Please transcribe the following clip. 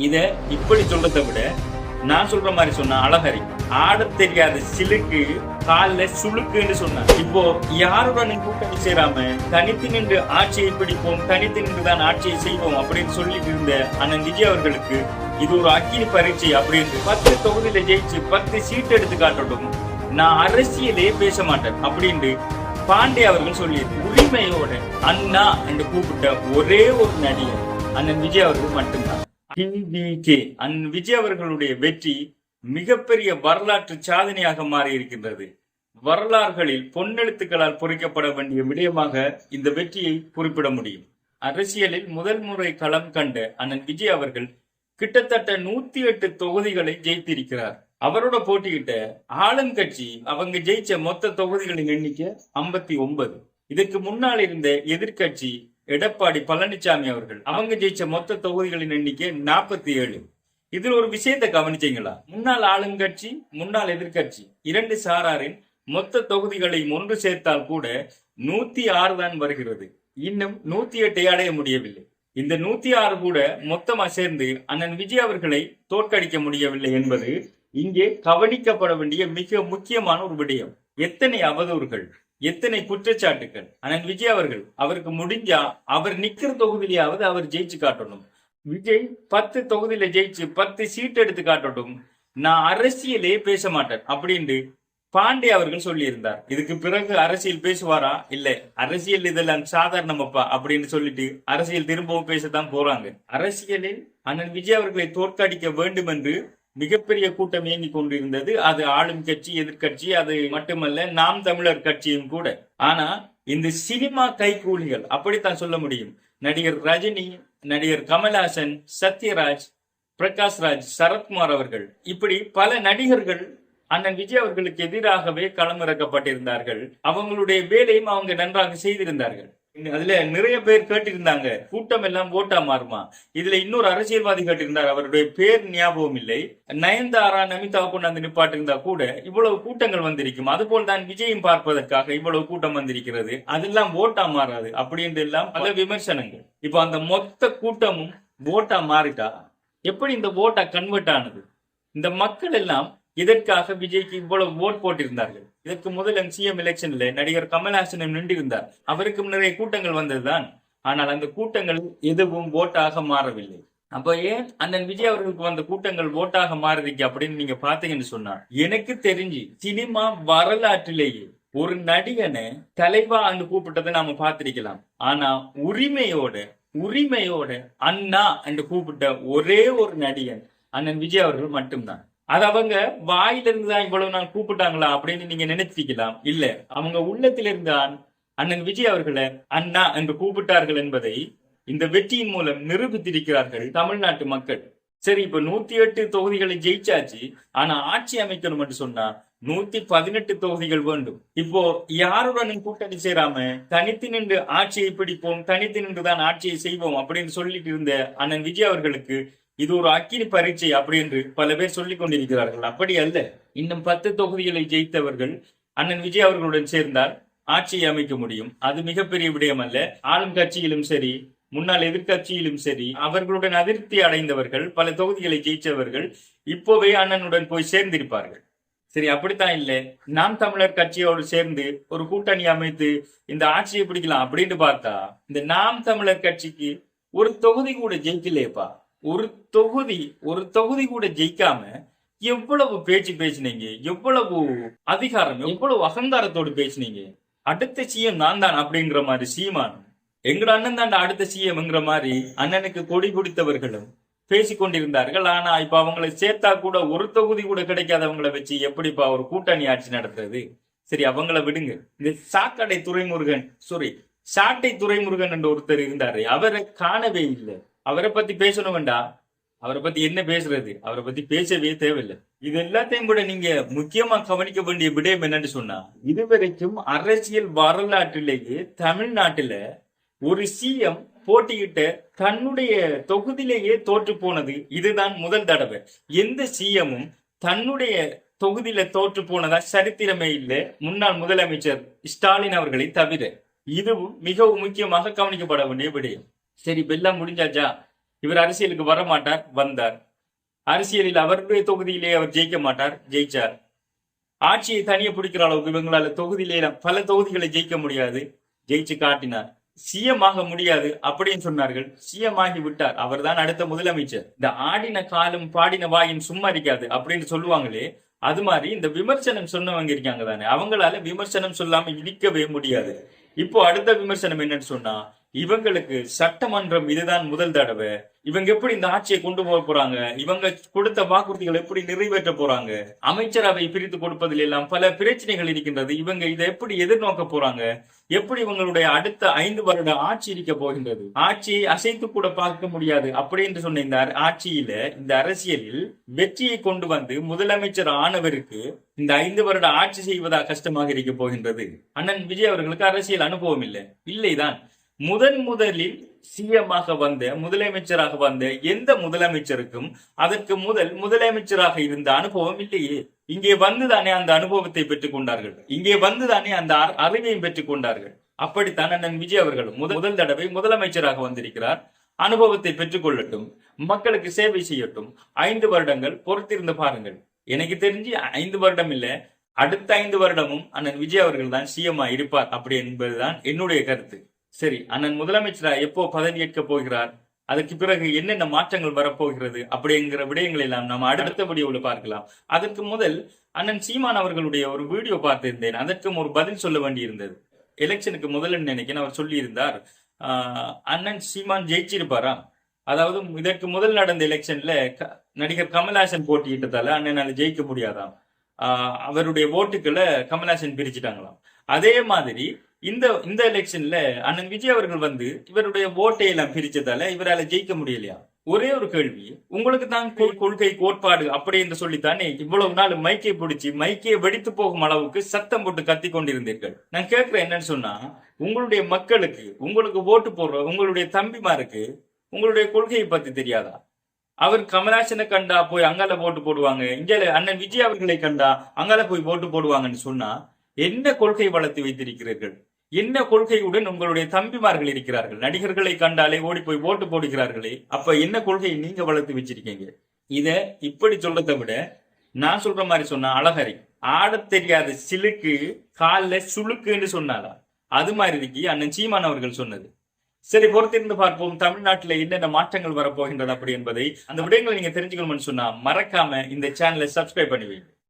இத இப்படி சொல்றதை விட நான் சொல்ற மாதிரி சொன்ன அழகரி ஆட தெரியாத சிலுக்கு காலில் சுளுக்குன்னு சொன்னார். இப்போ யாருடன் கூட்டணி சேராம தனித்து நின்று ஆட்சியை பிடிப்போம், தனித்து நின்றுதான் ஆட்சியை செய்வோம் அப்படின்னு சொல்லிட்டு இருந்த அண்ணன் விஜய் அவர்களுக்கு இது ஒரு அக்கினி பரீட்சை அப்படின்னு 10 தொகுதியில ஜெயிச்சு 10 சீட் எடுத்து காட்டட்டும், நான் அரசியலே பேச மாட்டேன் அப்படின்னு பாண்டே அவர்கள் சொல்லி உரிமையோட அண்ணா என்று கூப்பிட்ட ஒரே ஒரு நடிகர் அண்ணன் விஜய் அவர்கள் மட்டும்தான். அண்ணன் விஜய் அவர்களுடைய வெற்றி மிகப்பெரிய வரலாற்று சாதனையாக மாறி இருக்கின்றது. வரலாறுகளில் பொன்னெழுத்துக்களால் பொறிக்கப்பட வேண்டிய விடயமாக இந்த வெற்றியை குறிப்பிட முடியும். அரசியலில் முதல் முறை களம் கண்ட அண்ணன் விஜய் அவர்கள் கிட்டத்தட்ட 108 தொகுதிகளை ஜெயித்திருக்கிறார். அவரோட போட்டியிட்ட ஆளுங்கட்சி அவங்க ஜெயிச்ச மொத்த தொகுதிகளின் எண்ணிக்கை 59. இதற்கு முன்னால் இருந்த எதிர்கட்சி எடப்பாடி பழனிசாமி அவர்கள் அவங்க ஜெயிச்ச மொத்த தொகுதிகளின் எண்ணிக்கை 47. இதில் ஒரு விஷயத்தை கவனிச்சீங்களா? முன்னாள் ஆளுங்கட்சி முன்னாள் எதிர்கட்சி 2 சாராரின் மொத்த தொகுதிகளை ஒன்று சேர்த்தால் கூட 106 தான் வருகிறது. இன்னும் 108 அடைய முடியவில்லை. இந்த 106 கூட மொத்தமா சேர்ந்து அண்ணன் விஜய் அவர்களை தோற்கடிக்க முடியவில்லை என்பது இங்கே கவனிக்கப்பட வேண்டிய மிக முக்கியமான ஒரு விடயம். எத்தனை அவதூறுகள், எத்தனை குற்றச்சாட்டுகள். அண்ணன் விஜய் அவர்கள் அவருக்கு முடிஞ்சா அவர் நிக்கிற தொகுதியிலாவது அவர் ஜெயிச்சு காட்டணும். விஜய் 10 தொகுதியில ஜெயிச்சு 10 சீட் எடுத்து காட்டட்டும், நான் அரசியலே பேச மாட்டேன் அப்படின்னு பாண்டே அவர்கள் சொல்லி இருந்தார். இதுக்கு பிறகு அரசியல் பேசுவாரா? இல்ல அரசியல் இதெல்லாம் சாதாரணமாப்பா அப்படின்னு சொல்லிட்டு அரசியல் திரும்பவும் பேசத்தான் போறாங்க. அரசியலில் அண்ணன் விஜய் அவர்களை தோற்கடிக்க வேண்டும் என்று மிகப்பெரிய கூட்டம் இயங்கி கொண்டிருந்தது. அது ஆளும் கட்சி எதிர்கட்சி, அது மட்டுமல்ல நாம் தமிழர் கட்சியும் கூட. ஆனா இந்த சினிமா கைகூலிகள் அப்படித்தான் சொல்ல முடியும். நடிகர் ரஜினி, நடிகர் கமல்ஹாசன், சத்யராஜ், பிரகாஷ்ராஜ், சரத்குமார் அவர்கள், இப்படி பல நடிகர்கள் அண்ணன் விஜய் அவர்களுக்கு எதிராகவே களமிறக்கப்பட்டிருந்தார்கள். அவங்களுடைய வேலையும் அவங்க நன்றாக செய்திருந்தார்கள். அதுல நிறைய பேர் கேட்டிருந்தாங்க, கூட்டம் எல்லாம் ஓட்டா மாறுமா? இதுல இன்னொரு அரசியல்வாதி கேட்டிருந்தார், அவருடைய பேர் ஞாபகம் இல்லை. நயன்தாரா நமிதாவை கொண்டாந்து நிப்பாட்டிருந்தா கூட இவ்வளவு கூட்டங்கள் வந்திருக்கும். அதுபோல் தான் விஜயம் பார்ப்பதற்காக இவ்வளவு கூட்டம் வந்திருக்கிறது, அதெல்லாம் ஓட்டா மாறாது அப்படின்னு எல்லாம் பல விமர்சனங்கள். இப்ப அந்த மொத்த கூட்டமும் ஓட்டா மாறிட்டா எப்படி இந்த ஓட்டா கன்வெர்ட் ஆனது? இந்த மக்கள் எல்லாம் இதற்காக விஜய்க்கு இவ்வளவு ஓட் போட்டிருந்தார்கள். இதற்கு முதல் சிஎம் எலெக்ஷன்ல நடிகர் கமல்ஹாசனும் நின்றிருந்தார். அவருக்கும் நிறைய கூட்டங்கள் வந்ததுதான். ஆனால் அந்த கூட்டங்கள் எதுவும் ஓட்டாக மாறவில்லை. அப்ப ஏன் அண்ணன் விஜய் அவர்களுக்கு வந்த கூட்டங்கள் ஓட்டாக மாறுறீங்க அப்படின்னு நீங்க பாத்தீங்கன்னு சொன்னா, எனக்கு தெரிஞ்சு சினிமா வரலாற்றிலேயே ஒரு நடிகனை தலைவா அன்று கூப்பிட்டதை நாம பார்த்திருக்கலாம். ஆனா உரிமையோட அண்ணா என்று கூப்பிட்ட ஒரே ஒரு நடிகன் அண்ணன் விஜய் அவர்கள் மட்டும்தான். அது அவங்க வாயிலிருந்து தான் இவ்வளவு நாள் கூப்பிட்டாங்களா அப்படின்னு நீங்க நினைச்சிக்கலாம். இல்ல, அவங்க உள்ளத்திலிருந்தான் அண்ணன் விஜய் அவர்களை அண்ணா என்று கூப்பிட்டார்கள் என்பதை இந்த வெற்றியின் மூலம் நிரூபித்திருக்கிறார்கள் தமிழ்நாட்டு மக்கள். சரி, இப்ப 108 தொகுதிகளை ஜெயிச்சாச்சு. ஆனா ஆட்சி அமைக்கணும் என்று சொன்னா 118 தொகுதிகள் வேண்டும். இப்போ யாருடனும் கூட்டணி சேராம தனித்து நின்று ஆட்சியை பிடிப்போம், தனித்து நின்றுதான் ஆட்சியை செய்வோம் அப்படின்னு சொல்லிட்டு இருந்த அண்ணன் விஜய் அவர்களுக்கு இது ஒரு அக்கினி பரீட்சை அப்படி என்று பல பேர் சொல்லிக் கொண்டிருக்கிறார்கள். அப்படி அல்ல. இன்னும் 10 தொகுதிகளை ஜெயித்தவர்கள் அண்ணன் விஜய் அவர்களுடன் சேர்ந்தால் ஆட்சியை அமைக்க முடியும். அது மிகப்பெரிய விடயம் அல்ல. ஆளும் கட்சியிலும் சரி, முன்னாள் எதிர்கட்சியிலும் சரி, அவர்களுடன் அதிருப்தி அடைந்தவர்கள், பல தொகுதிகளை ஜெயிச்சவர்கள் இப்போவே அண்ணனுடன் போய் சேர்ந்திருப்பார்கள். சரி, அப்படித்தான் இல்லை, நாம் தமிழர் கட்சியோடு சேர்ந்து ஒரு கூட்டணி அமைத்து இந்த ஆட்சியை பிடிக்கலாம் அப்படின்னு பார்த்தா இந்த நாம் தமிழர் கட்சிக்கு ஒரு தொகுதி கூட ஜெயிக்கலையேப்பா. ஒரு தொகுதி கூட ஜெயிக்காம எவ்வளவு பேச்சு பேசினீங்க, எவ்வளவு அதிகாரம், எவ்வளவு அகங்காரத்தோடு பேசினீங்க. அடுத்த சிஎம் நான் தான் அப்படிங்கிற மாதிரி சீமான், எங்கட அண்ணன் தான் அடுத்த சிஎம்ங்கிற மாதிரி அண்ணனுக்கு கொடி பிடித்தவர்களும் பேசிக்கொண்டிருந்தார்கள். ஆனா இப்ப அவங்களை சேர்த்தா கூட ஒரு தொகுதி கூட கிடைக்காதவங்களை வச்சு எப்படிப்பா ஒரு கூட்டணி ஆட்சி நடத்துறது? சரி, அவங்கள விடுங்க. இந்த சாட்டை துரைமுருகன் என்ற ஒருத்தர் இருந்தாரு, அவரை காணவே இல்லை. அவரை பத்தி பேசணும் வேண்டாம், அவரை பத்தி என்ன பேசுறது? அவரை பத்தி பேசவே தேவையில்லை. இது எல்லாத்தையும் கூட நீங்க முக்கியமா கவனிக்க வேண்டிய விடயம் என்னன்னு சொன்னா, இதுவரைக்கும் அரசியல் வரலாற்றிலேயே தமிழ்நாட்டுல ஒரு சிஎம் போட்டியிட்ட தன்னுடைய தொகுதியிலேயே தோற்று போனது இதுதான் முதல் தடவை. எந்த சிஎம்மும் தன்னுடைய தொகுதியில தோற்று போனதா சரித்திரமே இல்லை, முன்னாள் முதலமைச்சர் ஸ்டாலின் அவர்களை தவிர. இதுவும் மிகவும் முக்கியமாக கவனிக்கப்பட வேண்டிய விடயம். சரி, இப்ப எல்லாம் முடிஞ்சாச்சா? இவர் அரசியலுக்கு வர மாட்டார், வந்தார். அரசியலில் அவருடைய தொகுதியிலே அவர் ஜெயிக்க மாட்டார், ஜெயிச்சார். ஆட்சியை தனியே பிடிக்கிற அளவுக்கு இவங்களால தொகுதியிலே பல தொகுதிகளை ஜெயிக்க முடியாது, ஜெயிச்சு காட்டினார். சிஎம் ஆக முடியாது அப்படின்னு சொன்னார்கள், சிஎம் ஆகி விட்டார். அவர் தான் அடுத்த முதலமைச்சர். இந்த ஆடின காலும் பாடின வாயும் சும்மா இருக்காது அப்படின்னு சொல்லுவாங்களே, அது மாதிரி இந்த விமர்சனம் சொன்னவங்க இருக்காங்க தானே, அவங்களால விமர்சனம் சொல்லாம இடிக்கவே முடியாது. இப்போ அடுத்த விமர்சனம் என்னன்னு சொன்னா, இவங்களுக்கு சட்டமன்றம் இதுதான் முதல் தடவை, இவங்க எப்படி இந்த ஆட்சியை கொண்டு போக போறாங்க, இவங்க கொடுத்த வாக்குறுதிகள் எப்படி நிறைவேற்ற போறாங்க, அமைச்சரவை பிரித்து கொடுப்பதில் எல்லாம் பல பிரச்சனைகள் இருக்கின்றது, இவங்க இதை எப்படி எதிர்நோக்க போறாங்க, எப்படி இவங்களுடைய அடுத்த 5 வருட ஆட்சி இருக்க போகின்றது, ஆட்சியை அசைத்து கூட பார்க்க முடியாது அப்படி என்று சொன்ன இந்த ஆட்சியில, இந்த அரசியலில் வெற்றியை கொண்டு வந்து முதலமைச்சர் ஆனவருக்கு இந்த 5 வருட ஆட்சி செய்வதா கஷ்டமாக இருக்க போகின்றது. அண்ணன் விஜய் அவர்களுக்கு அரசியல் அனுபவம் இல்லைதான். முதலில் சிஎம்மாக வந்த முதலமைச்சராக வந்த எந்த முதலமைச்சருக்கும் அதற்கு முதலமைச்சராக இருந்த அனுபவம் இல்லையே. இங்கே வந்துதானே அந்த அனுபவத்தை பெற்றுக் கொண்டார்கள், இங்கே வந்துதானே அந்த அறிவையும் பெற்றுக் கொண்டார்கள். அப்படித்தான் அண்ணன் விஜய் அவர்களும் முதல் தடவை முதலமைச்சராக வந்திருக்கிறார். அனுபவத்தை பெற்றுக் கொள்ளட்டும், மக்களுக்கு சேவை செய்யட்டும். 5 வருடங்கள் பொறுத்திருந்து பாருங்கள். எனக்கு தெரிஞ்சு 5 வருடம் இல்ல, அடுத்த 5 வருடமும் அண்ணன் விஜய் அவர்கள் தான் சிஎம் இருப்பார் அப்படி என்பதுதான் என்னுடைய கருத்து. சரி, அண்ணன் முதலமைச்சரா எப்போ பதவியேற்க போகிறார், அதற்கு பிறகு என்னென்ன மாற்றங்கள் வரப்போகிறது அப்படிங்கிற விடயங்களை எல்லாம் நம்ம அடுத்த வீடியோவில் பார்க்கலாம். அதற்கு முதல் அண்ணன் சீமான் அவர்களுடைய ஒரு வீடியோ பார்த்திருந்தேன், அதற்கும் ஒரு பதில் சொல்ல வேண்டி இருந்தது. எலெக்ஷனுக்கு முதல்ல நினைக்கிறேன் அவர் சொல்லி இருந்தார், அண்ணன் சீமான் ஜெயிச்சிருப்பாரா, அதாவது இதற்கு முதல் நடந்த எலெக்ஷன்ல நடிகர் கமல்ஹாசன் போட்டியிட்டதால அண்ணனால ஜெயிக்க முடியாதாம், அவருடைய ஓட்டுக்களை கமல்ஹாசன் பிரிச்சுட்டாங்களாம். அதே மாதிரி இந்த எலெக்ஷன்ல அண்ணன் விஜய் அவர்கள் வந்து இவருடைய ஓட்டை எல்லாம் பிரிச்சதால இவரால ஜெயிக்க முடியலையா. ஒரே ஒரு கேள்வி, உங்களுக்கு தான் கொள்கை கோட்பாடு அப்படி என்று சொல்லித்தானே இவ்வளவு நாள் மைக்கை பிடிச்சி மைக்கையை வெடித்து போகும் அளவுக்கு சத்தம் போட்டு கத்தி கொண்டிருந்தீர்கள். நான் கேட்கிறேன் என்னன்னு சொன்னா, உங்களுடைய மக்களுக்கு, உங்களுக்கு ஓட்டு போடுற உங்களுடைய தம்பிமாருக்கு உங்களுடைய கொள்கையை பத்தி தெரியாதா? அவர் கமல்ஹாசனை கண்டா போய் அங்கால ஓட்டு போடுவாங்க, இங்க அண்ணன் விஜய் அவர்களை கண்டா அங்கால போய் ஓட்டு போடுவாங்கன்னு சொன்னா என்ன கொள்கை வளர்த்து வைத்திருக்கிறீர்கள்? என்ன கொள்கையுடன் உங்களுடைய தம்பிமார்கள் இருக்கிறார்கள்? நடிகர்களை கண்டாலே ஓடி போய் ஓட்டு போடுகிறார்களே, அப்ப என்ன கொள்கையை நீங்க வளர்த்து வச்சிருக்கீங்க? இத இப்படி சொல்றதை விட நான் சொல்ற மாதிரி சொன்னா அழகரி, ஆட தெரியாத சிலுக்கு கால்ல சுளுக்குன்னு சொன்னாலா, அது மாதிரி இருக்கு அண்ணன் சீமான் அவர்கள் சொன்னது. சரி, பொறுத்திருந்து பார்ப்போம் தமிழ்நாட்டில் என்னென்ன மாற்றங்கள் வரப்போகின்றது அப்படி என்பதை. அந்த விடயங்களை நீங்க தெரிஞ்சுக்கணும்னு சொன்னா மறக்காம இந்த சேனலை சப்ஸ்கிரைப் பண்ணி வைங்க.